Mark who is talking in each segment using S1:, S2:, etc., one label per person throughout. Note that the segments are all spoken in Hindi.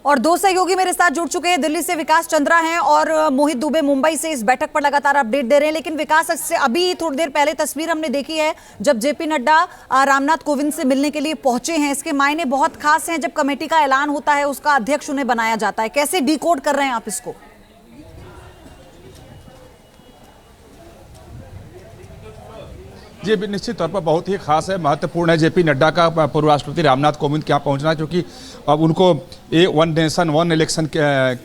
S1: और दो सहयोगी मेरे साथ जुड़ चुके हैं। दिल्ली से विकास चंद्रा हैं और मोहित दुबे मुंबई से इस बैठक पर लगातार अपडेट दे रहे हैं। लेकिन विकास, से अभी थोड़ी देर पहले तस्वीर हमने देखी है जब जेपी नड्डा रामनाथ कोविंद से मिलने के लिए पहुंचे हैं। इसके मायने बहुत खास हैं। जब कमेटी का ऐलान होता है, उसका अध्यक्ष उन्हें बनाया जाता है। कैसे डिकोड कर रहे हैं आप इसको?
S2: जी निश्चित तौर पर बहुत ही खास है, महत्वपूर्ण है जेपी नड्डा का पूर्व राष्ट्रपति रामनाथ कोविंद के यहाँ पहुँचना, क्योंकि अब उनको one nation one election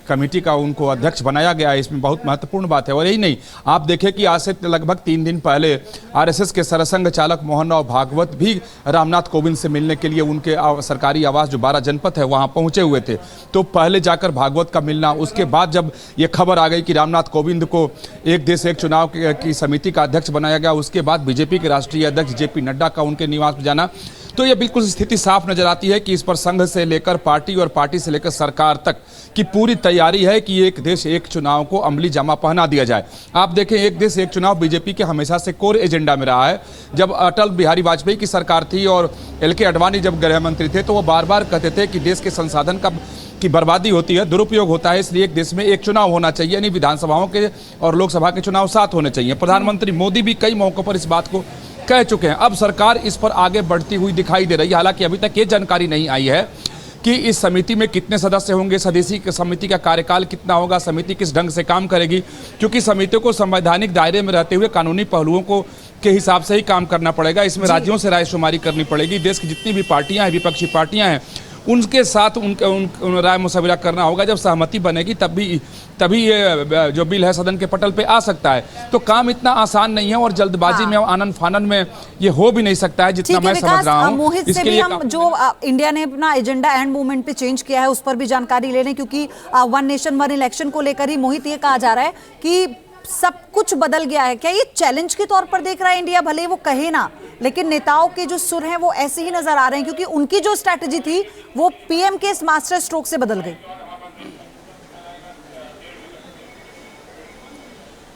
S2: committee का उनको अध्यक्ष बनाया गया है। इसमें बहुत महत्वपूर्ण बात है। और यही नहीं, आप देखें कि आज से लगभग 3 दिन पहले आरएसएस के सरसंघ चालक मोहन राव भागवत भी रामनाथ कोविंद से मिलने के लिए उनके सरकारी आवास जो 12 जनपद है वहाँ पहुँचे हुए थे। तो पहले जाकर भागवत का मिलना, उसके बाद जब ये खबर आ गई कि रामनाथ कोविंद को एक देश एक चुनाव की समिति का अध्यक्ष बनाया गया, उसके बाद बीजेपी के राष्ट्रीय अध्यक्ष जेपी नड्डा का उनके निवास पर जाना, तो ये बिल्कुल स्थिति साफ नजर आती है कि इस पर संघ से लेकर पार्टी और पार्टी से लेकर सरकार तक की पूरी तैयारी है कि एक देश एक चुनाव को अमली जामा पहना दिया जाए। आप देखें, एक देश एक चुनाव बीजेपी के हमेशा से कोर एजेंडा में रहा है। जब अटल बिहारी वाजपेयी की सरकार थी और एल.के. आडवाणी जब गृह मंत्री थे, तो वो बार बार कहते थे कि देश के संसाधन की बर्बादी होती है, दुरुपयोग होता है, इसलिए एक देश में एक चुनाव होना चाहिए, यानी विधानसभाओं के और लोकसभा के चुनाव साथ होने चाहिए। प्रधानमंत्री मोदी भी कई मौकों पर इस बात को कह चुके हैं। अब सरकार इस पर आगे बढ़ती हुई दिखाई दे रही है। हालांकि अभी तक ये जानकारी नहीं आई है कि इस समिति में कितने सदस्य होंगे, सदस्य समिति का कार्यकाल कितना होगा, समिति किस ढंग से काम करेगी, क्योंकि समिति को संवैधानिक दायरे में रहते हुए कानूनी पहलुओं को के हिसाब से ही काम करना पड़ेगा। इसमें राज्यों से रायशुमारी करनी पड़ेगी। देश की जितनी भी पार्टियां हैं, विपक्षी पार्टियां हैं, उनके साथ उन राय मुशविरा करना होगा। जब सहमति बनेगी तभी ये जो बिल है सदन के पटल पे आ सकता है। तो काम इतना आसान नहीं है और जल्दबाजी में, आनंद फानन में ये हो भी नहीं सकता है, जितना मैं समझ रहा हूँ।
S1: मोहित से भी हम जो इंडिया ने अपना एजेंडा एंड मूवमेंट पे चेंज किया है, उस पर भी जानकारी ले लें, क्योंकि वन नेशन वन इलेक्शन को लेकर ही मोहित ये कहा जा रहा है कि सब कुछ बदल गया है। क्या ये चैलेंज के तौर पर देख रहा है इंडिया? भले ही वो कहे ना, लेकिन नेताओं के जो सुर हैं वो ऐसे ही नजर आ रहे हैं, क्योंकि उनकी जो स्ट्रैटेजी थी वो पीएम के इस मास्टर स्ट्रोक से बदल गई।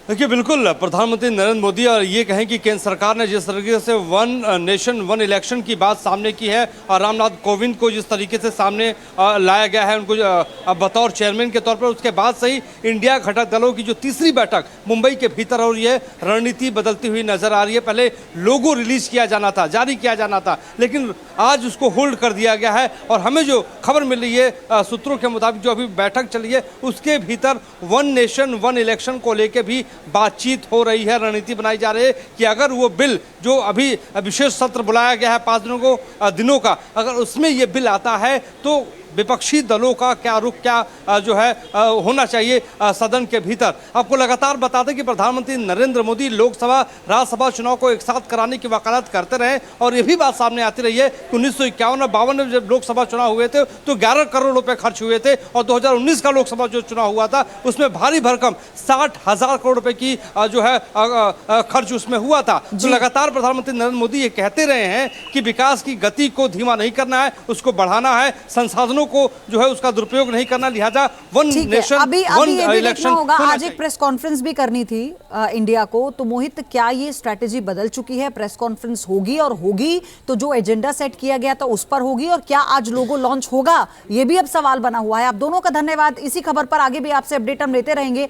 S3: देखिए, बिल्कुल प्रधानमंत्री नरेंद्र मोदी और ये कहें कि केंद्र सरकार ने जिस तरीके से वन नेशन वन इलेक्शन की बात सामने की है और रामनाथ कोविंद को जिस तरीके से सामने लाया गया है उनको बतौर चेयरमैन के तौर पर, उसके बाद से ही इंडिया घटक दलों की जो तीसरी बैठक मुंबई के भीतर हो रही है, रणनीति बदलती हुई नजर आ रही है। पहले लोगो रिलीज किया जाना था, जारी किया जाना था, लेकिन आज उसको होल्ड कर दिया गया है। और हमें जो खबर मिल रही है सूत्रों के मुताबिक, जो अभी बैठक चली है उसके भीतर वन नेशन वन इलेक्शन को लेकर भी बातचीत हो रही है, रणनीति बनाई जा रही है कि अगर वो बिल जो अभी विशेष सत्र बुलाया गया है 5 दिनों का, अगर उसमें ये बिल आता है तो विपक्षी दलों का क्या रुख, क्या जो है होना चाहिए सदन के भीतर। आपको लगातार बता दें कि प्रधानमंत्री नरेंद्र मोदी लोकसभा राज्यसभा चुनाव को एक साथ कराने की वकालत करते रहे और ये भी बात सामने आती रही है कि 1951 और 52 में जब लोकसभा चुनाव हुए थे तो 11 करोड़ रुपए खर्च हुए थे और 2019 का लोकसभा जो चुनाव हुआ था उसमें भारी भरकम 60,000 करोड़ रुपए की जो है खर्च उसमें हुआ था। तो लगातार प्रधानमंत्री नरेंद्र मोदी ये कहते रहे हैं कि विकास की गति को धीमा नहीं करना है, उसको बढ़ाना है, संसाधनों को जो है उसका दुरुपयोग नहीं करना, लिहाजा वन नेशन वन इलेक्शन होगा।
S1: आज एक प्रेस कॉन्फ्रेंस भी करनी थी इंडिया को, तो मोहित, क्या ये स्ट्रैटेजी बदल चुकी है? प्रेस कॉन्फ्रेंस होगी और होगी तो जो एजेंडा सेट किया गया था उस पर होगी, और क्या आज लोगो लॉन्च होगा? ये भी अब सवाल बना हुआ है। आप दोनों का धन्यवाद। इसी खबर पर आगे भी आपसे अपडेट हम लेते रहेंगे।